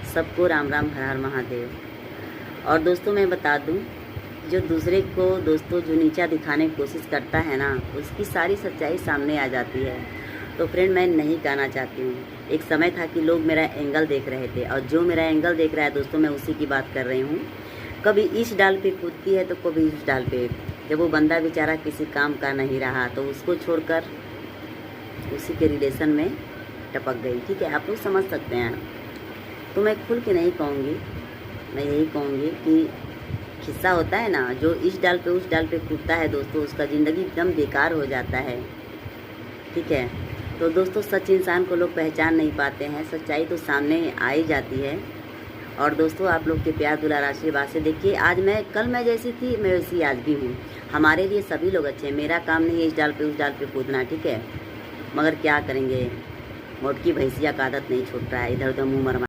सबको राम राम, हर हर महादेव। और दोस्तों मैं बता दूं, जो दूसरे को दोस्तों जो नीचा दिखाने की कोशिश करता है ना, उसकी सारी सच्चाई सामने आ जाती है। तो फ्रेंड मैं नहीं कहना चाहती हूँ। एक समय था कि लोग मेरा एंगल देख रहे थे, और जो मेरा एंगल देख रहा है दोस्तों, मैं उसी की बात कर रही हूँ। कभी इस डाल पे कूदती है तो कभी इस डाल पे। जब वो बंदा बेचारा किसी काम का नहीं रहा तो उसको छोड़कर उसी के रिलेशन में टपक गई। ठीक है, आप लोग समझ सकते हैं। तो मैं खुल के नहीं कहूँगी, मैं यही कहूँगी कि किस्सा होता है ना, जो इस डाल पे उस डाल पे कूदता है दोस्तों, उसका ज़िंदगी एकदम बेकार हो जाता है। ठीक है, तो दोस्तों सच इंसान को लोग पहचान नहीं पाते हैं, सच्चाई तो सामने आ ही जाती है। और दोस्तों आप लोग के प्यार दुलार आशीर्वाद से देखिए, आज कल मैं जैसी थी मैं वैसी आज भी हूँ। हमारे लिए सभी लोग अच्छे हैं। मेरा काम नहीं है इस डाल पे उस डाल पे कूदना। ठीक है, मगर क्या करेंगे, मोटकी भैंसिया का आदत नहीं छूट रहा है, इधर उधर मुँह मरमा